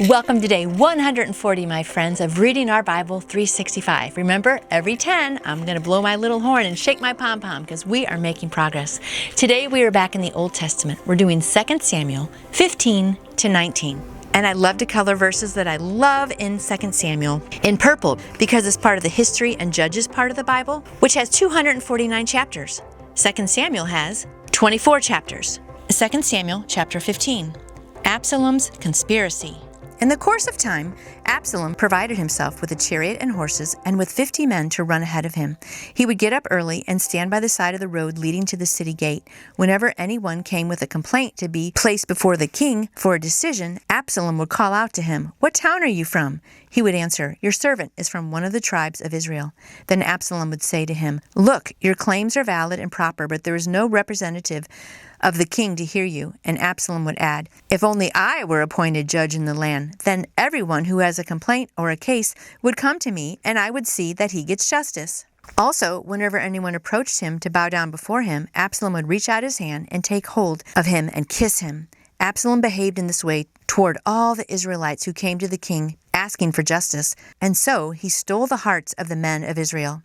Welcome to day 140, my friends, of reading our Bible 365. Remember, every 10, I'm going to blow my little horn and shake my pom-pom because we are making progress. Today we are back in the Old Testament. We're doing 2 Samuel 15 to 19. And I love to color verses that I love in 2 Samuel in purple because it's part of the history and judges part of the Bible, which has 249 chapters. 2 Samuel has 24 chapters. 2 Samuel chapter 15, Absalom's conspiracy. In the course of time, Absalom provided himself with a chariot and horses and with 50 men to run ahead of him. He would get up early and stand by the side of the road leading to the city gate. Whenever anyone came with a complaint to be placed before the king for a decision, Absalom would call out to him, "What town are you from?" He would answer, "Your servant is from one of the tribes of Israel." Then Absalom would say to him, "Look, your claims are valid and proper, but there is no representative of the king to hear you." And Absalom would add, "If only I were appointed judge in the land, then everyone who has a complaint or a case would come to me, and I would see that he gets justice." Also, whenever anyone approached him to bow down before him, Absalom would reach out his hand and take hold of him and kiss him. Absalom behaved in this way toward all the Israelites who came to the king asking for justice, and so he stole the hearts of the men of Israel.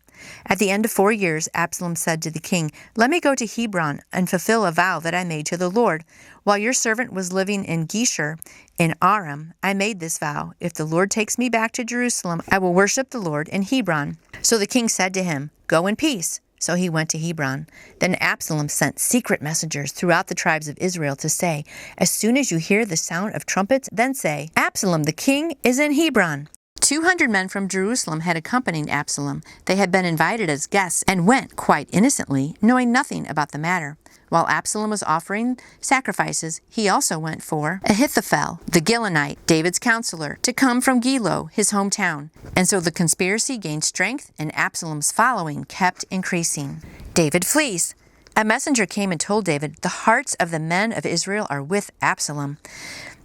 At the end of 4 years, Absalom said to the king, "Let me go to Hebron and fulfill a vow that I made to the Lord. While your servant was living in Geshur in Aram, I made this vow. If the Lord takes me back to Jerusalem, I will worship the Lord in Hebron." So the king said to him, "Go in peace." So he went to Hebron. Then Absalom sent secret messengers throughout the tribes of Israel to say, "As soon as you hear the sound of trumpets, then say, 'Absalom the king is in Hebron.'" 200 men from Jerusalem had accompanied Absalom. They had been invited as guests and went quite innocently, knowing nothing about the matter. While Absalom was offering sacrifices, he also went for Ahithophel, the Gilonite, David's counselor, to come from Gilo, his hometown. And so the conspiracy gained strength, and Absalom's following kept increasing. David flees. A messenger came and told David, "The hearts of the men of Israel are with Absalom."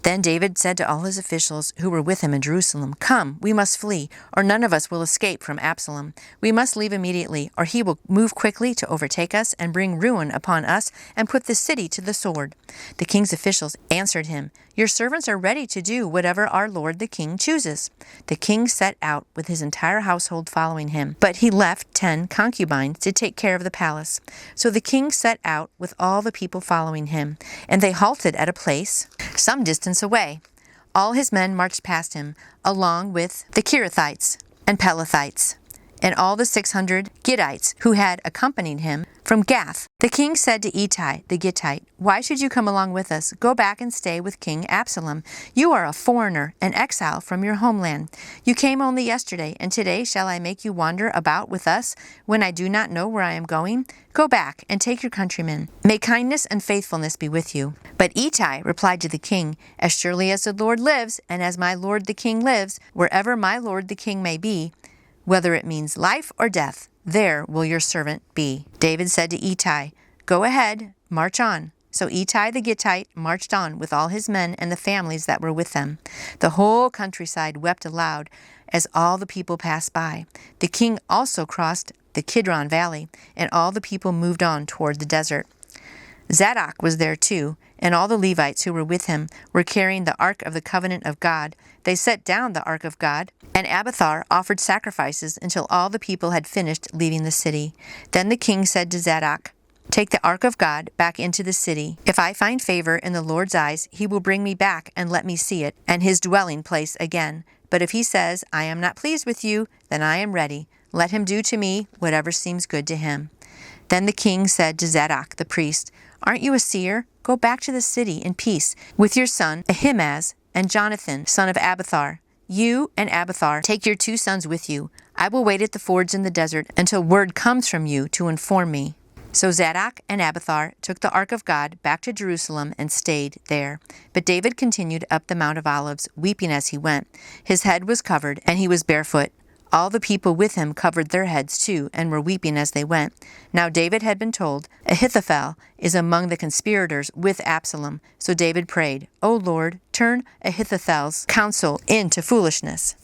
Then David said to all his officials who were with him in Jerusalem, "Come, we must flee, or none of us will escape from Absalom. We must leave immediately, or he will move quickly to overtake us and bring ruin upon us and put the city to the sword." The king's officials answered him, "Your servants are ready to do whatever our lord the king chooses." The king set out with his entire household following him, but he left 10 concubines to take care of the palace. So the king set out with all the people following him, and they halted at a place some distance away. All his men marched past him, along with the Kerethites and Pelethites, and all the 600 Gittites who had accompanied him from Gath. The king said to Ittai the Gittite, "Why should you come along with us? Go back and stay with King Absalom. You are a foreigner, an exile from your homeland. You came only yesterday, and today shall I make you wander about with us when I do not know where I am going? Go back and take your countrymen. May kindness and faithfulness be with you." But Ittai replied to the king, "As surely as the Lord lives, and as my lord the king lives, wherever my lord the king may be, whether it means life or death, there will your servant be." David said to Ittai, "Go ahead, march on." So Ittai the Gittite marched on with all his men and the families that were with them. The whole countryside wept aloud as all the people passed by. The king also crossed the Kidron Valley, and all the people moved on toward the desert. Zadok was there too, and all the Levites who were with him were carrying the ark of the covenant of God. They set down the ark of God, and Abiathar offered sacrifices until all the people had finished leaving the city. Then the king said to Zadok, "Take the ark of God back into the city. If I find favor in the Lord's eyes, he will bring me back and let me see it, and his dwelling place again. But if he says, 'I am not pleased with you,' then I am ready. Let him do to me whatever seems good to him." Then the king said to Zadok the priest, "Aren't you a seer? Go back to the city in peace with your son Ahimaaz and Jonathan, son of Abiathar. You and Abiathar take your 2 sons with you. I will wait at the fords in the desert until word comes from you to inform me." So Zadok and Abiathar took the ark of God back to Jerusalem and stayed there. But David continued up the Mount of Olives, weeping as he went. His head was covered, and he was barefoot. All the people with him covered their heads too, and were weeping as they went. Now David had been told, "Ahithophel is among the conspirators with Absalom." So David prayed, "O Lord, turn Ahithophel's counsel into foolishness."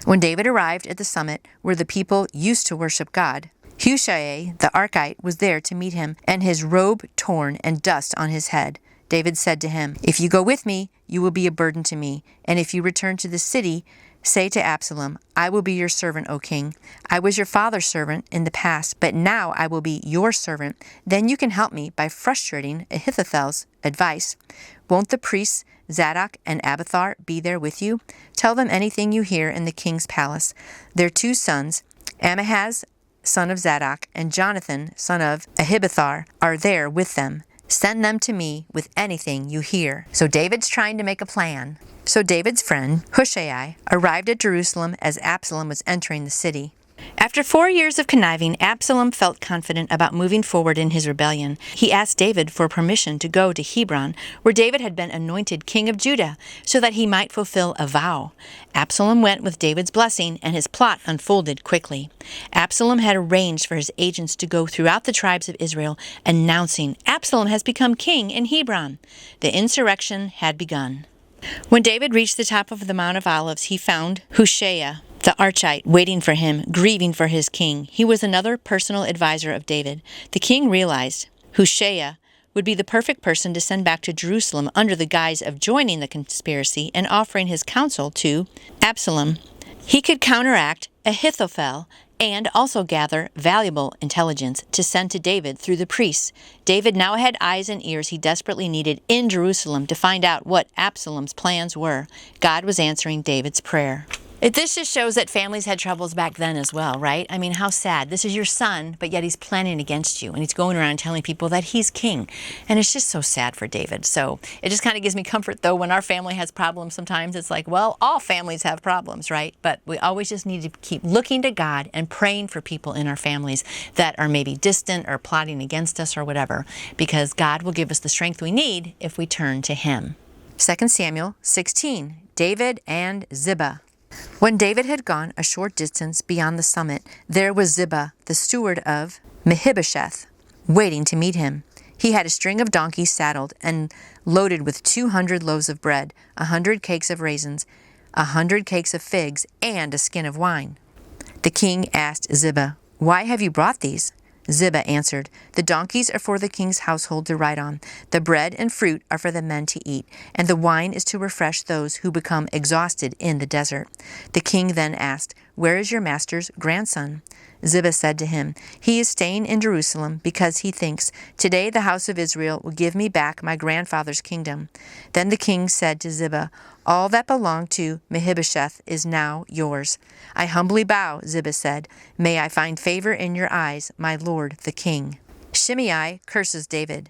When David arrived at the summit where the people used to worship God, Hushai the Archite was there to meet him, and his robe torn and dust on his head. David said to him, "If you go with me, you will be a burden to me. And if you return to the city, say to Absalom, 'I will be your servant, O king. I was your father's servant in the past, but now I will be your servant. Then you can help me by frustrating Ahithophel's advice. Won't the priests Zadok and Abiathar be there with you? Tell them anything you hear in the king's palace. Their 2 sons, Amahaz, son of Zadok, and Jonathan, son of Abiathar, are there with them. Send them to me with anything you hear." So David's trying to make a plan. So David's friend, Hushai, arrived at Jerusalem as Absalom was entering the city. After 4 years of conniving, Absalom felt confident about moving forward in his rebellion. He asked David for permission to go to Hebron, where David had been anointed king of Judah, so that he might fulfill a vow. Absalom went with David's blessing, and his plot unfolded quickly. Absalom had arranged for his agents to go throughout the tribes of Israel, announcing, "Absalom has become king in Hebron." The insurrection had begun. When David reached the top of the Mount of Olives, he found Hushai, the Archite, waiting for him, grieving for his king. He was another personal advisor of David. The king realized Hushai would be the perfect person to send back to Jerusalem under the guise of joining the conspiracy and offering his counsel to Absalom. He could counteract Ahithophel and also gather valuable intelligence to send to David through the priests. David now had eyes and ears he desperately needed in Jerusalem to find out what Absalom's plans were. God was answering David's prayer. This just shows that families had troubles back then as well, right? I mean, how sad. This is your son, but yet he's planning against you, and he's going around telling people that he's king. And it's just so sad for David. So it just kind of gives me comfort, though, when our family has problems sometimes. It's like, well, all families have problems, right? But we always just need to keep looking to God and praying for people in our families that are maybe distant or plotting against us or whatever, because God will give us the strength we need if we turn to him. 2 Samuel 16, David and ZIBIA. When David had gone a short distance beyond the summit, there was ZIBIA, the steward of Mephibosheth, waiting to meet him. He had a string of donkeys saddled and loaded with 200 loaves of bread, 100 cakes of raisins, 100 cakes of figs, and a skin of wine. The king asked ZIBIA, "Why have you brought these?" ZIBIA answered, "The donkeys are for the king's household to ride on. The bread and fruit are for the men to eat, and the wine is to refresh those who become exhausted in the desert." The king then asked, "Where is your master's grandson?" ZIBIA said to him, "He is staying in Jerusalem because he thinks, 'Today the house of Israel will give me back my grandfather's kingdom.'" Then the king said to ZIBIA, "All that belonged to Mephibosheth is now yours." "I humbly bow," ZIBIA said. "May I find favor in your eyes, my lord the king." Shimei curses David.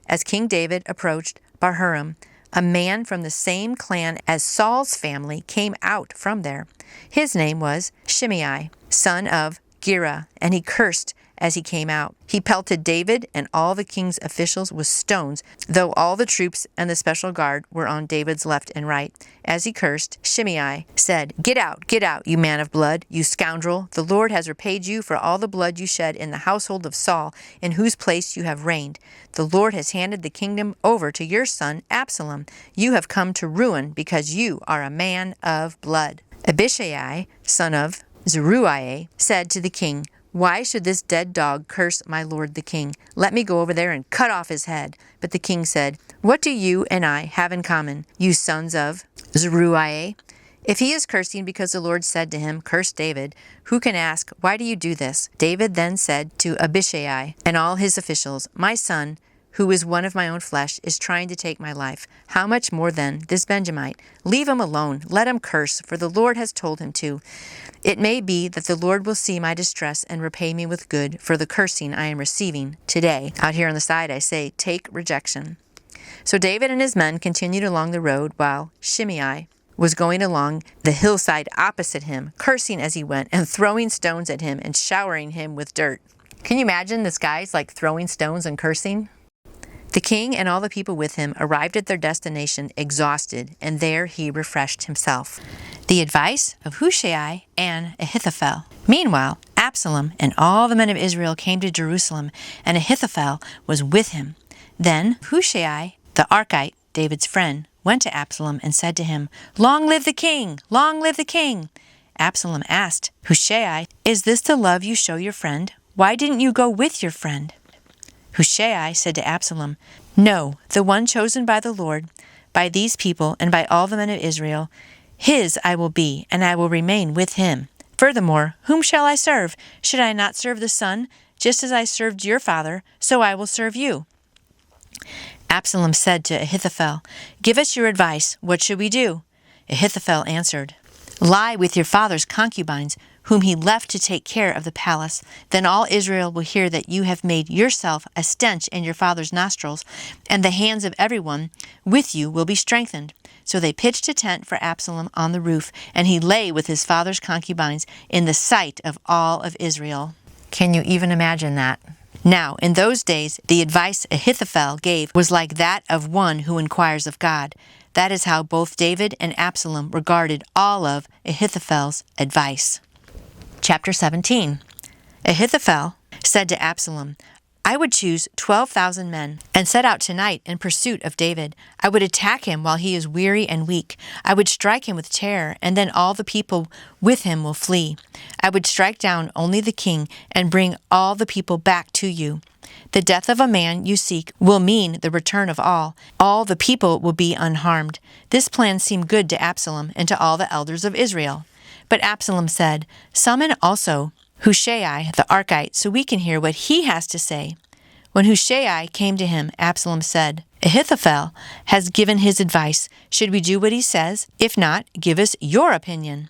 As King David approached Bahurim, a man from the same clan as Saul's family came out from there. His name was Shimei, son of Gera, and he cursed as he came out. He pelted David and all the king's officials with stones, though all the troops and the special guard were on David's left and right. As he cursed, Shimei said, get out, you man of blood, you scoundrel. The Lord has repaid you for all the blood you shed in the household of Saul, in whose place you have reigned. The Lord has handed the kingdom over to your son Absalom. You have come to ruin because you are a man of blood." Abishai, son of Zeruiah, said to the king, "Why should this dead dog curse my lord the king? Let me go over there and cut off his head." But the king said, "What do you and I have in common, you sons of Zeruiah? If he is cursing because the Lord said to him, 'Curse David,' who can ask, 'Why do you do this?'" David then said to Abishai and all his officials, "My son, who is one of my own flesh, is trying to take my life. How much more then this Benjamite? Leave him alone. Let him curse, for the Lord has told him to. It may be that the Lord will see my distress and repay me with good for the cursing I am receiving today." Out here on the side, I say, take rejection. So David and his men continued along the road while Shimei was going along the hillside opposite him, cursing as he went and throwing stones at him and showering him with dirt. Can you imagine this guy's like throwing stones and cursing? The king and all the people with him arrived at their destination exhausted, and there he refreshed himself. The advice of Hushai and Ahithophel. Meanwhile, Absalom and all the men of Israel came to Jerusalem, and Ahithophel was with him. Then Hushai, the Archite, David's friend, went to Absalom and said to him, "Long live the king! Long live the king!" Absalom asked Hushai, "Is this the love you show your friend? Why didn't you go with your friend?" Hushai said to Absalom, No, the one chosen by the Lord, by these people, and by all the men of Israel, his I will be, and I will remain with him. Furthermore, whom shall I serve? Should I not serve the son? Just as I served your father, so I will serve you. Absalom said to Ahithophel, Give us your advice. What should we do? Ahithophel answered, Lie with your father's concubines, whom he left to take care of the palace. Then all Israel will hear that you have made yourself a stench in your father's nostrils, and the hands of everyone with you will be strengthened. So they pitched a tent for Absalom on the roof, and he lay with his father's concubines in the sight of all of Israel. Can you even imagine that? Now, in those days, the advice Ahithophel gave was like that of one who inquires of God. That is how both David and Absalom regarded all of Ahithophel's advice. Chapter 17. Ahithophel said to Absalom, I would choose 12,000 men and set out tonight in pursuit of David. I would attack him while he is weary and weak. I would strike him with terror, and then all the people with him will flee. I would strike down only the king and bring all the people back to you. The death of a man you seek will mean the return of all. All the people will be unharmed. This plan seemed good to Absalom and to all the elders of Israel. But Absalom said, Summon also Hushai the Archite, so we can hear what he has to say. When Hushai came to him, Absalom said, Ahithophel has given his advice. Should we do what he says? If not, give us your opinion.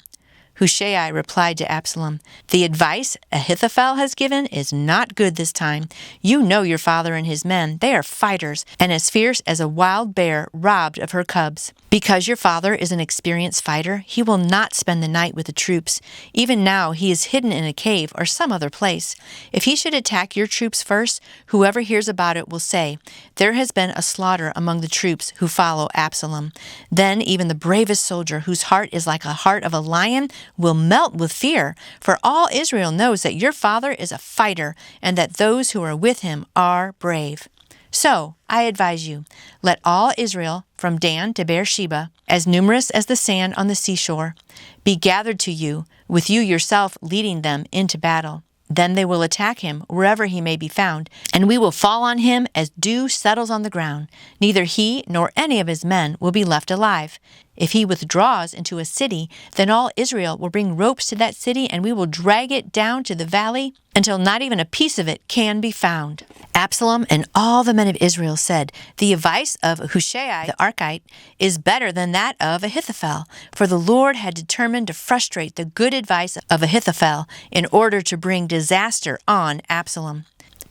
Hushai replied to Absalom, The advice Ahithophel has given is not good this time. You know your father and his men. They are fighters, and as fierce as a wild bear robbed of her cubs. Because your father is an experienced fighter, he will not spend the night with the troops. Even now he is hidden in a cave or some other place. If he should attack your troops first, whoever hears about it will say, There has been a slaughter among the troops who follow Absalom. Then even the bravest soldier, whose heart is like the heart of a lion, will melt with fear, for all Israel knows that your father is a fighter, and that those who are with him are brave. So, I advise you, let all Israel, from Dan to Beersheba, as numerous as the sand on the seashore, be gathered to you, with you yourself leading them into battle. Then they will attack him wherever he may be found, and we will fall on him as dew settles on the ground. Neither he nor any of his men will be left alive. If he withdraws into a city, then all Israel will bring ropes to that city, and we will drag it down to the valley until not even a piece of it can be found. Absalom and all the men of Israel said, The advice of Hushai the Archite is better than that of Ahithophel, for the Lord had determined to frustrate the good advice of Ahithophel in order to bring disaster on Absalom.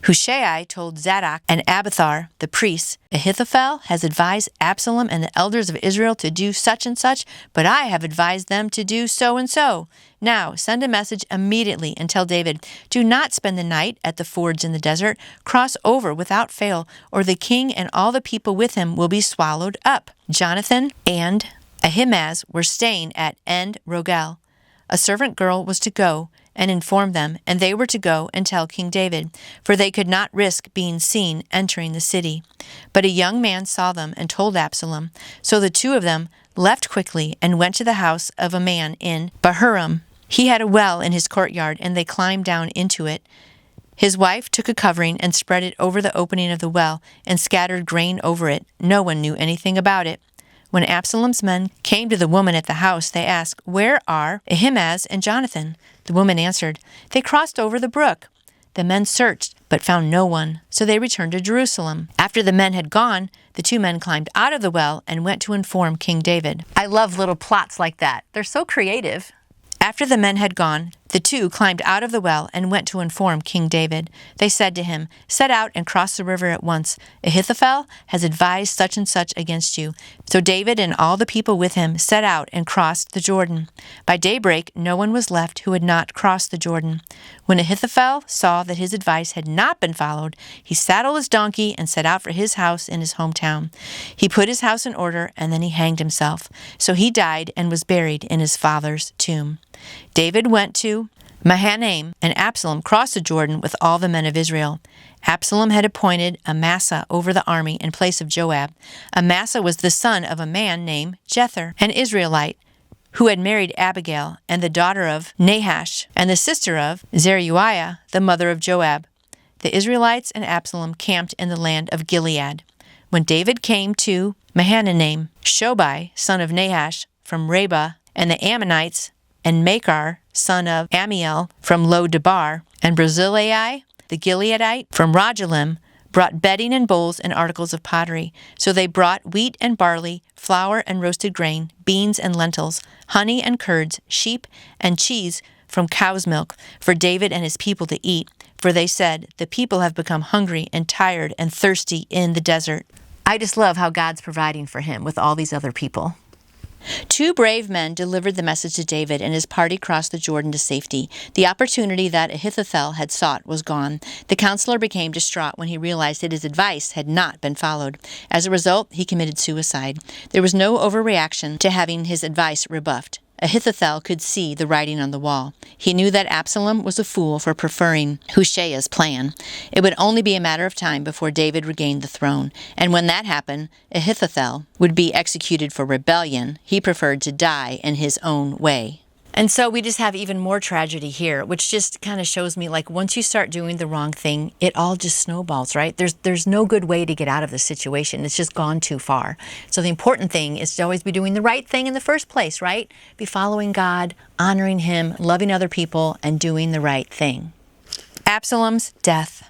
Hushai told Zadok and Abiathar, the priests, Ahithophel has advised Absalom and the elders of Israel to do such and such, but I have advised them to do so and so. Now send a message immediately and tell David, Do not spend the night at the fords in the desert. Cross over without fail, or the king and all the people with him will be swallowed up. Jonathan and Ahimaaz were staying at En-Rogel. A servant girl was to go and inform them, and they were to go and tell King David, for they could not risk being seen entering the city. But a young man saw them and told Absalom. So the two of them left quickly and went to the house of a man in Bahurim. He had a well in his courtyard, and they climbed down into it. His wife took a covering and spread it over the opening of the well and scattered grain over it. No one knew anything about it. When Absalom's men came to the woman at the house, they asked, Where are Ahimaaz and Jonathan? The woman answered, They crossed over the brook. The men searched, but found no one, so they returned to Jerusalem. After the men had gone, the two men climbed out of the well and went to inform King David. I love little plots like that. They're so creative. After the men had gone, the two climbed out of the well and went to inform King David. They said to him, Set out and cross the river at once. Ahithophel has advised such and such against you. So David and all the people with him set out and crossed the Jordan. By daybreak, no one was left who had not crossed the Jordan. When Ahithophel saw that his advice had not been followed, he saddled his donkey and set out for his house in his hometown. He put his house in order, and then he hanged himself. So he died and was buried in his father's tomb. David went to Mahanaim, and Absalom crossed the Jordan with all the men of Israel. Absalom had appointed Amasa over the army in place of Joab. Amasa was the son of a man named Jether, an Israelite, who had married Abigail, and the daughter of Nahash, and the sister of Zeruiah, the mother of Joab. The Israelites and Absalom camped in the land of Gilead. When David came to Mahanaim, Shobai, son of Nahash, from Reba, and the Ammonites, and Machar, son of Ammiel, from Lo-debar, and Barzillai, the Gileadite, from Rogelim, brought bedding and bowls and articles of pottery. So they brought wheat and barley, flour and roasted grain, beans and lentils, honey and curds, sheep and cheese from cow's milk, for David and his people to eat. For they said, the people have become hungry and tired and thirsty in the desert. I just love how God's providing for him with all these other people. 2 brave men delivered the message to David, and his party crossed the Jordan to safety. The opportunity that Ahithophel had sought was gone. The counselor became distraught when he realized that his advice had not been followed. As a result, he committed suicide. There was no overreaction to having his advice rebuffed. Ahithophel could see the writing on the wall. He knew that Absalom was a fool for preferring Hushai's plan. It would only be a matter of time before David regained the throne, and when that happened, Ahithophel would be executed for rebellion. He preferred to die in his own way. And so we just have even more tragedy here, which just kind of shows me, like, once you start doing the wrong thing, it all just snowballs, right? There's no good way to get out of the situation. It's just gone too far. So the important thing is to always be doing the right thing in the first place, right? Be following God, honoring him, loving other people, and doing the right thing. Absalom's death.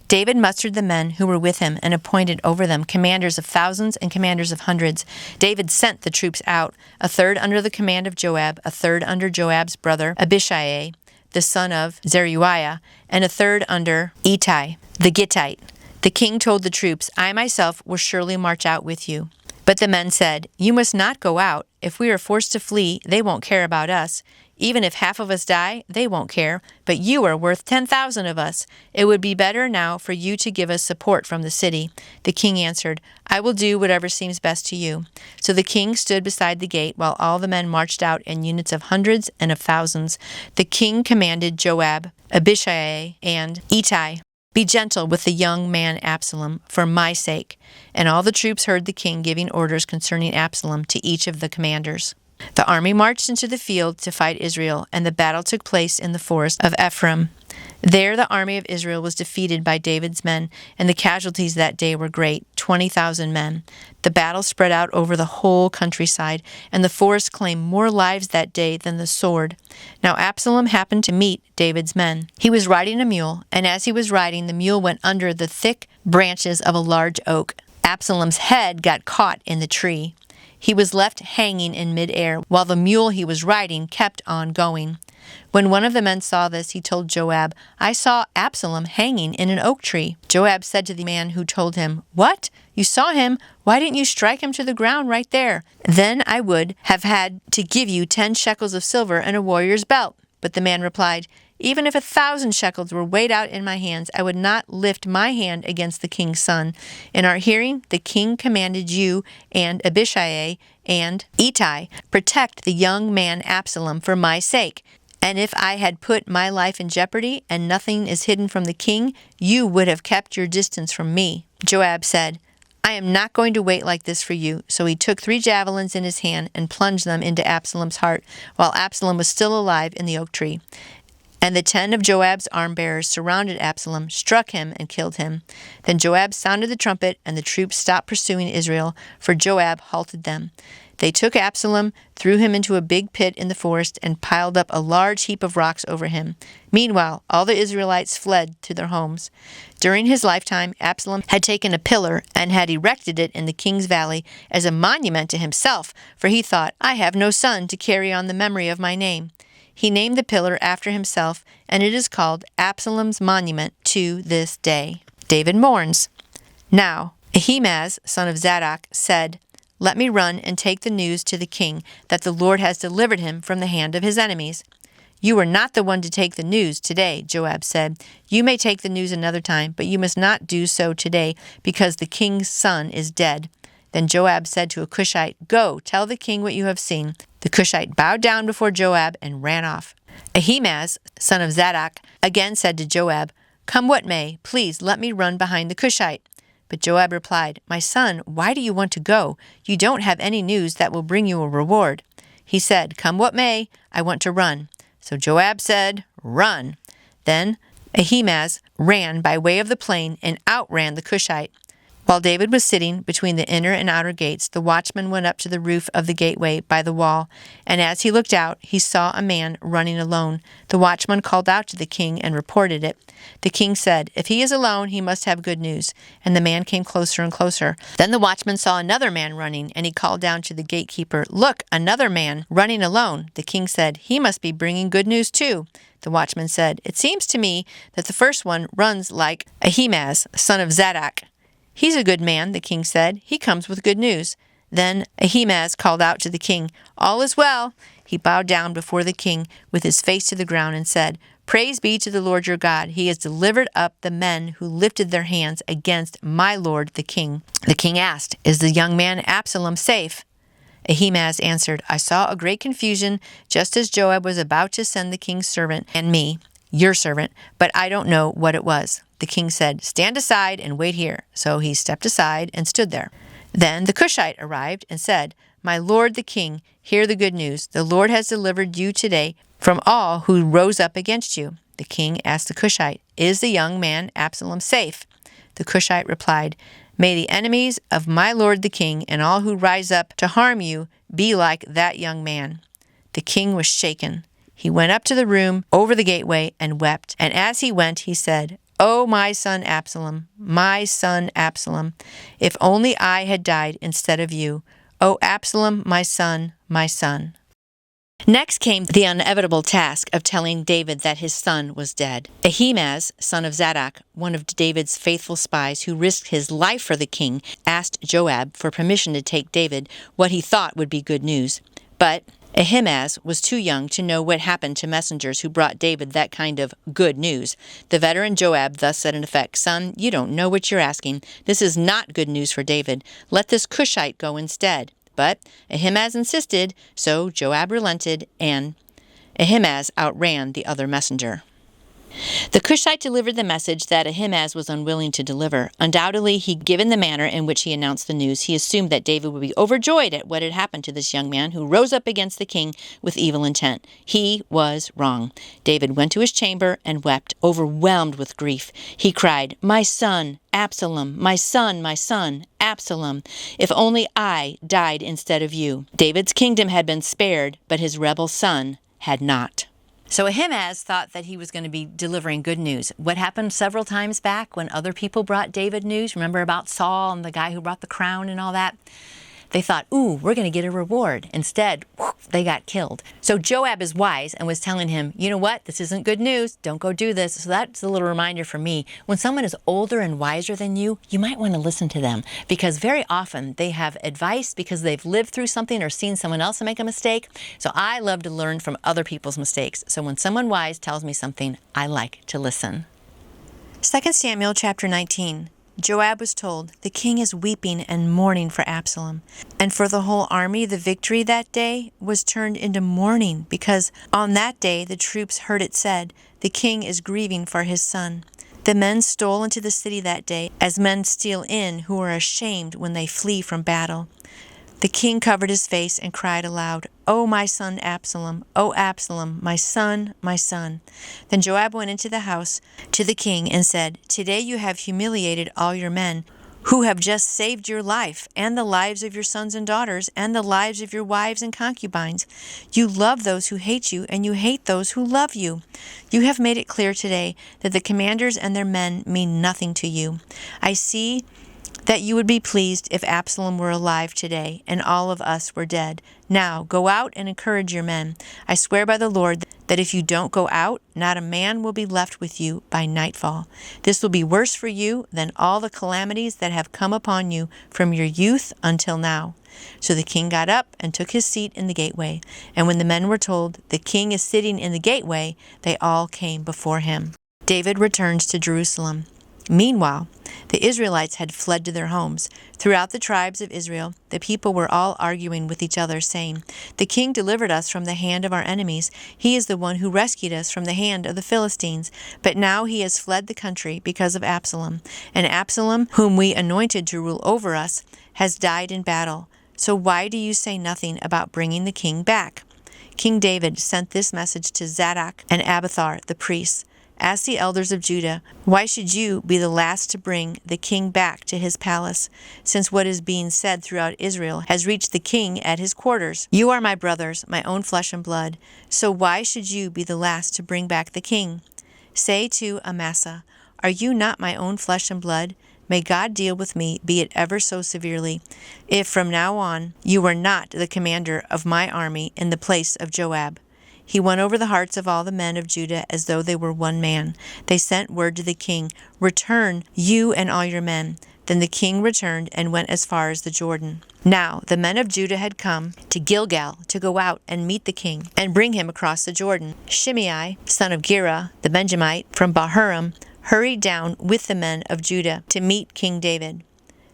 David mustered the men who were with him and appointed over them commanders of thousands and commanders of hundreds. David sent the troops out, a third under the command of Joab, a third under Joab's brother Abishai, the son of Zeruiah, and a third under Ittai, the Gittite. The king told the troops, I myself will surely march out with you. But the men said, you must not go out. If we are forced to flee, they won't care about us. Even if half of us die, they won't care. But you are worth 10,000 of us. It would be better now for you to give us support from the city. The king answered, I will do whatever seems best to you. So the king stood beside the gate while all the men marched out in units of hundreds and of thousands. The king commanded Joab, Abishai, and Ittai, be gentle with the young man Absalom, for my sake. And all the troops heard the king giving orders concerning Absalom to each of the commanders. The army marched into the field to fight Israel, and the battle took place in the forest of Ephraim. There the army of Israel was defeated by David's men, and the casualties that day were great, 20,000 men. The battle spread out over the whole countryside, and the forest claimed more lives that day than the sword. Now Absalom happened to meet David's men. He was riding a mule, and as he was riding, the mule went under the thick branches of a large oak. Absalom's head got caught in the tree. He was left hanging in midair, while the mule he was riding kept on going. When one of the men saw this, he told Joab, I saw Absalom hanging in an oak tree. Joab said to the man who told him, What? You saw him? Why didn't you strike him to the ground right there? Then I would have had to give you 10 shekels of silver and a warrior's belt. But the man replied, Even if 1,000 shekels were weighed out in my hands, I would not lift my hand against the king's son. In our hearing, the king commanded you and Abishai and Ittai, protect the young man Absalom for my sake. And if I had put my life in jeopardy and nothing is hidden from the king, you would have kept your distance from me. Joab said, I am not going to wait like this for you. So he took 3 javelins in his hand and plunged them into Absalom's heart, while Absalom was still alive in the oak tree. And the 10 of Joab's arm-bearers surrounded Absalom, struck him, and killed him. Then Joab sounded the trumpet, and the troops stopped pursuing Israel, for Joab halted them. They took Absalom, threw him into a big pit in the forest, and piled up a large heap of rocks over him. Meanwhile, all the Israelites fled to their homes. During his lifetime, Absalom had taken a pillar and had erected it in the king's valley as a monument to himself, for he thought, I have no son to carry on the memory of my name. He named the pillar after himself, and it is called Absalom's Monument to this day. David mourns. Now, Ahimaaz, son of Zadok, said, Let me run and take the news to the king that the Lord has delivered him from the hand of his enemies. You are not the one to take the news today, Joab said. You may take the news another time, but you must not do so today, because the king's son is dead. Then Joab said to a Cushite, Go, tell the king what you have seen. The Cushite bowed down before Joab and ran off. Ahimaaz, son of Zadok, again said to Joab, Come what may, please let me run behind the Cushite. But Joab replied, My son, why do you want to go? You don't have any news that will bring you a reward. He said, Come what may, I want to run. So Joab said, Run. Then Ahimaaz ran by way of the plain and outran the Cushite. While David was sitting between the inner and outer gates, the watchman went up to the roof of the gateway by the wall, and as he looked out, he saw a man running alone. The watchman called out to the king and reported it. The king said, "If he is alone, he must have good news." And the man came closer and closer. Then the watchman saw another man running, and he called down to the gatekeeper, "Look, another man running alone." The king said, "He must be bringing good news too." The watchman said, "It seems to me that the first one runs like Ahimaaz, son of Zadok." "He's a good man," the king said. "He comes with good news." Then Ahimaaz called out to the king, "All is well." He bowed down before the king with his face to the ground and said, "Praise be to the Lord your God. He has delivered up the men who lifted their hands against my lord the king." The king asked, "Is the young man Absalom safe?" Ahimaaz answered, "I saw a great confusion just as Joab was about to send the king's servant and me, your servant, but I don't know what it was." The king said, "Stand aside and wait here." So he stepped aside and stood there. Then the Cushite arrived and said, "My lord the king, hear the good news. The Lord has delivered you today from all who rose up against you." The king asked the Cushite, "Is the young man Absalom safe?" The Cushite replied, "May the enemies of my lord the king and all who rise up to harm you be like that young man." The king was shaken. He went up to the room over the gateway and wept. And as he went, he said, "Oh, my son Absalom, if only I had died instead of you. Oh, Absalom, my son, my son." Next came the inevitable task of telling David that his son was dead. Ahimaaz, son of Zadok, one of David's faithful spies who risked his life for the king, asked Joab for permission to take David what he thought would be good news. But Ahimaaz was too young to know what happened to messengers who brought David that kind of good news. The veteran Joab thus said in effect, "Son, you don't know what you're asking. This is not good news for David. Let this Cushite go instead." But Ahimaaz insisted, so Joab relented, and Ahimaaz outran the other messenger. The Cushite delivered the message that Ahimaaz was unwilling to deliver. Undoubtedly, given the manner in which he announced the news, he assumed that David would be overjoyed at what had happened to this young man who rose up against the king with evil intent. He was wrong. David went to his chamber and wept, overwhelmed with grief. He cried, "My son, Absalom, my son, Absalom, if only I died instead of you." David's kingdom had been spared, but his rebel son had not. So Ahimaaz thought that he was going to be delivering good news. What happened several times back when other people brought David news? Remember about Saul and the guy who brought the crown and all that? They thought, "Ooh, we're going to get a reward." Instead, they got killed. So Joab is wise and was telling him, "You know what? This isn't good news. Don't go do this." So that's a little reminder for me. When someone is older and wiser than you might want to listen to them, because very often they have advice because they've lived through something or seen someone else make a mistake. So I love to learn from other people's mistakes. So when someone wise tells me something, I like to listen. 2 Samuel chapter 19. Joab was told, "The king is weeping and mourning for Absalom." And for the whole army, the victory that day was turned into mourning, because on that day the troops heard it said, "The king is grieving for his son." The men stole into the city that day, as men steal in who are ashamed when they flee from battle. The king covered his face and cried aloud, "Oh, my son Absalom! Oh, Absalom, my son, my son!" Then Joab went into the house to the king and said, "Today you have humiliated all your men, who have just saved your life, and the lives of your sons and daughters, and the lives of your wives and concubines. You love those who hate you, and you hate those who love you. You have made it clear today that the commanders and their men mean nothing to you. I see that you would be pleased if Absalom were alive today, and all of us were dead. Now go out and encourage your men. I swear by the Lord that if you don't go out, not a man will be left with you by nightfall. This will be worse for you than all the calamities that have come upon you from your youth until now." So the king got up and took his seat in the gateway. And when the men were told, "The king is sitting in the gateway," they all came before him. David returns to Jerusalem. Meanwhile, the Israelites had fled to their homes. Throughout the tribes of Israel, the people were all arguing with each other, saying, "The king delivered us from the hand of our enemies. He is the one who rescued us from the hand of the Philistines. But now he has fled the country because of Absalom. And Absalom, whom we anointed to rule over us, has died in battle. So why do you say nothing about bringing the king back?" King David sent this message to Zadok and Abiathar the priests. Ask the elders of Judah, why should you be the last to bring the king back to his palace, since what is being said throughout Israel has reached the king at his quarters? You are my brothers, my own flesh and blood, so why should you be the last to bring back the king? Say to Amasa, are you not my own flesh and blood? May God deal with me, be it ever so severely, if from now on you are not the commander of my army in the place of Joab. He won over the hearts of all the men of Judah as though they were one man. They sent word to the king, return, you and all your men. Then the king returned and went as far as the Jordan. Now the men of Judah had come to Gilgal to go out and meet the king and bring him across the Jordan. Shimei, son of Gera, the Benjamite, from Bahurim, hurried down with the men of Judah to meet King David.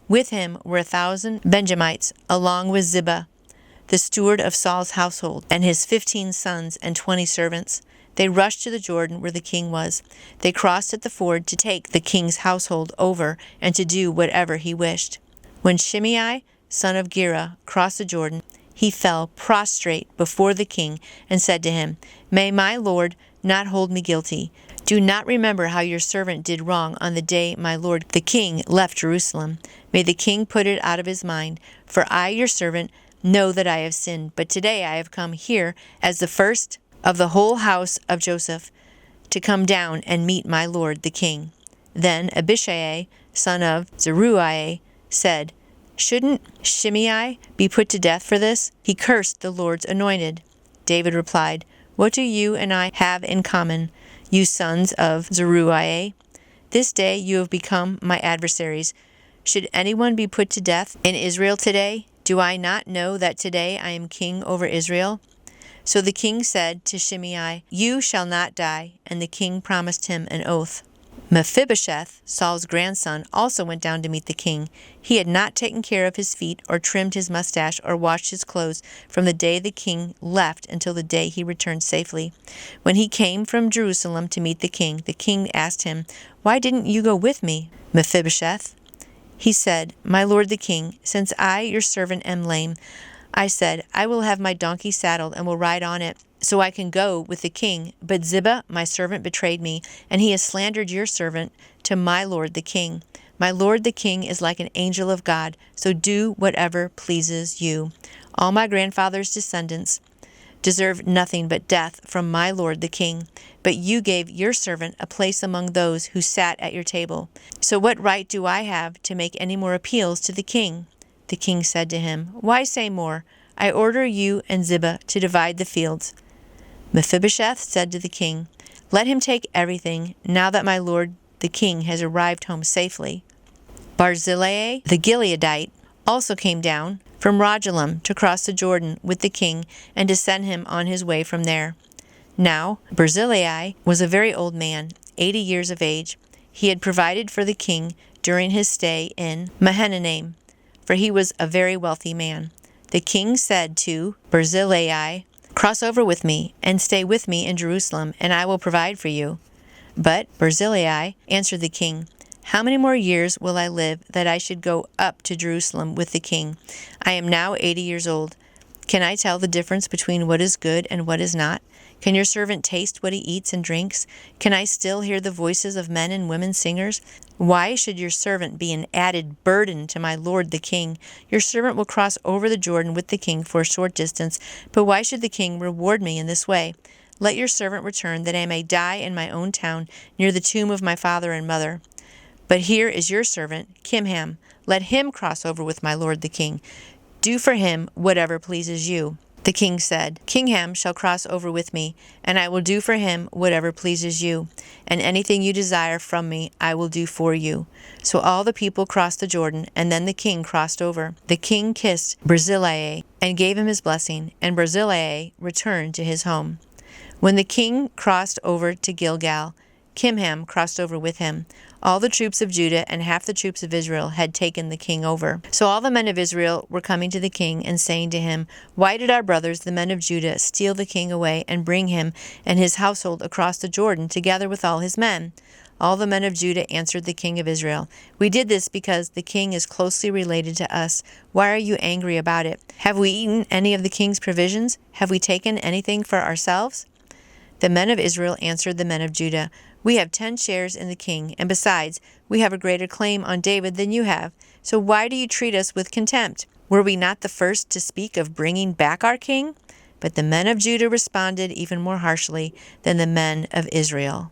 With him were 1,000 Benjamites, along with ZIBIA, the steward of Saul's household, and his 15 sons and 20 servants. They rushed to the Jordan where the king was. They crossed at the ford to take the king's household over and to do whatever he wished. When Shimei, son of Gera, crossed the Jordan, he fell prostrate before the king and said to him, May my lord not hold me guilty. Do not remember how your servant did wrong on the day my lord the king left Jerusalem. May the king put it out of his mind, for I, your servant, know that I have sinned, but today I have come here as the first of the whole house of Joseph to come down and meet my lord the king. Then Abishai, son of Zeruiah, said, Shouldn't Shimei be put to death for this? He cursed the Lord's anointed. David replied, What do you and I have in common, you sons of Zeruiah? This day you have become my adversaries. Should anyone be put to death in Israel today? Do I not know that today I am king over Israel? So the king said to Shimei, You shall not die. And the king promised him an oath. Mephibosheth, Saul's grandson, also went down to meet the king. He had not taken care of his feet, or trimmed his mustache, or washed his clothes from the day the king left until the day he returned safely. When he came from Jerusalem to meet the king asked him, Why didn't you go with me, Mephibosheth? He said, My lord the king, since I, your servant, am lame, I said, I will have my donkey saddled and will ride on it, so I can go with the king. But Ziba, my servant, betrayed me, and he has slandered your servant to my lord the king. My lord the king is like an angel of God, so do whatever pleases you. All my grandfather's descendants deserve nothing but death from my lord the king. But you gave your servant a place among those who sat at your table. So what right do I have to make any more appeals to the king? The king said to him, Why say more? I order you and Ziba to divide the fields. Mephibosheth said to the king, Let him take everything, now that my lord the king has arrived home safely. Barzillai the Gileadite also came down from Rogelim to cross the Jordan with the king and to send him on his way from there. Now Barzillai was a very old man, 80 years of age. He had provided for the king during his stay in Mahanaim, for he was a very wealthy man. The king said to Barzillai, Cross over with me and stay with me in Jerusalem, and I will provide for you. But Barzillai answered the king, How many more years will I live that I should go up to Jerusalem with the king? I am now 80 years old. Can I tell the difference between what is good and what is not? Can your servant taste what he eats and drinks? Can I still hear the voices of men and women singers? Why should your servant be an added burden to my lord the king? Your servant will cross over the Jordan with the king for a short distance, but why should the king reward me in this way? Let your servant return, that I may die in my own town, near the tomb of my father and mother. But here is your servant, Kimham. Let him cross over with my lord the king. Do for him whatever pleases you. The king said, Kingham shall cross over with me, and I will do for him whatever pleases you, and anything you desire from me I will do for you. So all the people crossed the Jordan, and then the king crossed over. The king kissed Barzillai and gave him his blessing, and Barzillai returned to his home. When the king crossed over to Gilgal, Kimham crossed over with him. All the troops of Judah and half the troops of Israel had taken the king over. So all the men of Israel were coming to the king and saying to him, Why did our brothers, the men of Judah, steal the king away and bring him and his household across the Jordan together with all his men? All the men of Judah answered the king of Israel, We did this because the king is closely related to us. Why are you angry about it? Have we eaten any of the king's provisions? Have we taken anything for ourselves? The men of Israel answered the men of Judah, We have 10 shares in the king, and besides, we have a greater claim on David than you have. So why do you treat us with contempt? Were we not the first to speak of bringing back our king?" But the men of Judah responded even more harshly than the men of Israel.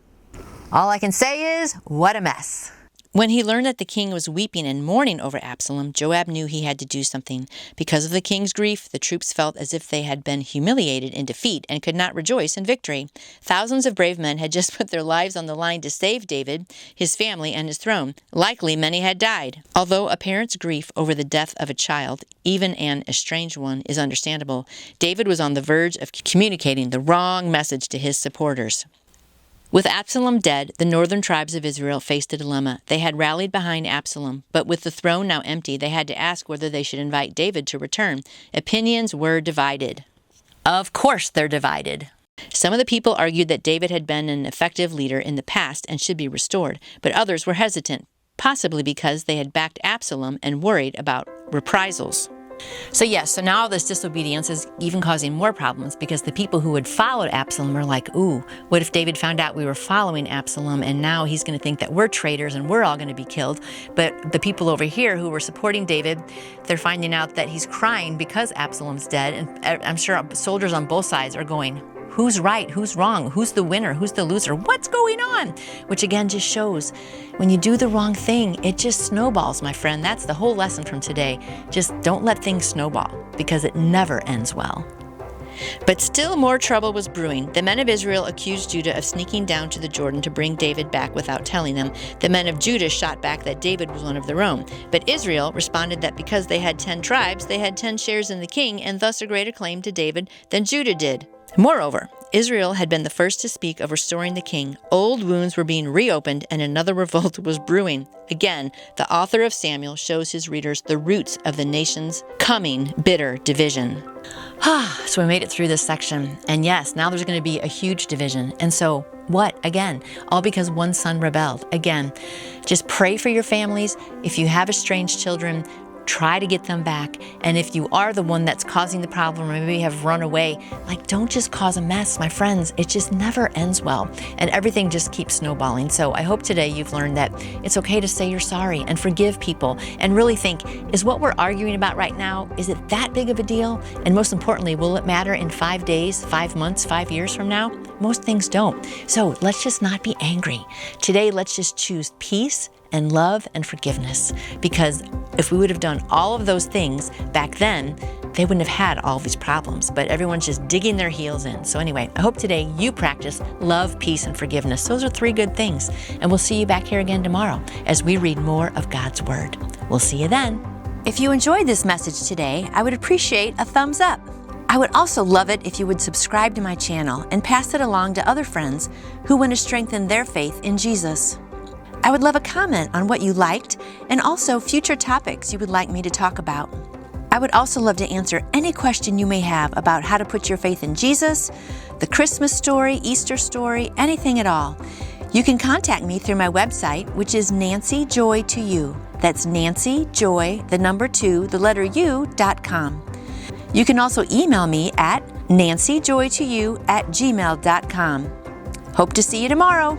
All I can say is, what a mess. When he learned that the king was weeping and mourning over Absalom, Joab knew he had to do something. Because of the king's grief, the troops felt as if they had been humiliated in defeat and could not rejoice in victory. Thousands of brave men had just put their lives on the line to save David, his family, and his throne. Likely many had died. Although a parent's grief over the death of a child, even an estranged one, is understandable, David was on the verge of communicating the wrong message to his supporters. With Absalom dead, the northern tribes of Israel faced a dilemma. They had rallied behind Absalom, but with the throne now empty, they had to ask whether they should invite David to return. Opinions were divided. Of course they're divided. Some of the people argued that David had been an effective leader in the past and should be restored, but others were hesitant, possibly because they had backed Absalom and worried about reprisals. So now all this disobedience is even causing more problems because the people who had followed Absalom are like, ooh, what if David found out we were following Absalom and now he's going to think that we're traitors and we're all going to be killed. But the people over here who were supporting David, they're finding out that he's crying because Absalom's dead. And I'm sure soldiers on both sides are going, who's right? Who's wrong? Who's the winner? Who's the loser? What's going on? Which again just shows when you do the wrong thing, it just snowballs, my friend. That's the whole lesson from today. Just don't let things snowball because it never ends well. But still more trouble was brewing. The men of Israel accused Judah of sneaking down to the Jordan to bring David back without telling them. The men of Judah shot back that David was one of their own. But Israel responded that because they had 10 tribes, they had 10 shares in the king and thus a greater claim to David than Judah did. Moreover, Israel had been the first to speak of restoring the king. Old wounds were being reopened and another revolt was brewing. Again, the author of Samuel shows his readers the roots of the nation's coming bitter division. So we made it through this section. And yes, now there's going to be a huge division. And so what? Again, all because one son rebelled. Again, just pray for your families. If you have estranged children, try to get them back. And if you are the one that's causing the problem or maybe have run away, don't just cause a mess, my friends. It just never ends well. And everything just keeps snowballing. So I hope today you've learned that it's okay to say you're sorry and forgive people and really think, is what we're arguing about right now, is it that big of a deal? And most importantly, will it matter in 5 days, 5 months, 5 years from now? Most things don't. So let's just not be angry. Today, let's just choose peace and love and forgiveness, because if we would have done all of those things back then, they wouldn't have had all these problems, but everyone's just digging their heels in. So anyway, I hope today you practice love, peace, and forgiveness. Those are 3 good things. And we'll see you back here again tomorrow as we read more of God's Word. We'll see you then. If you enjoyed this message today, I would appreciate a thumbs up. I would also love it if you would subscribe to my channel and pass it along to other friends who want to strengthen their faith in Jesus. I would love a comment on what you liked and also future topics you would like me to talk about. I would also love to answer any question you may have about how to put your faith in Jesus, the Christmas story, Easter story, anything at all. You can contact me through my website, which is nancyjoy2u. That's nancyjoy, the number 2, the letter u.com. You can also email me at nancyjoy2u@gmail.com. Hope to see you tomorrow.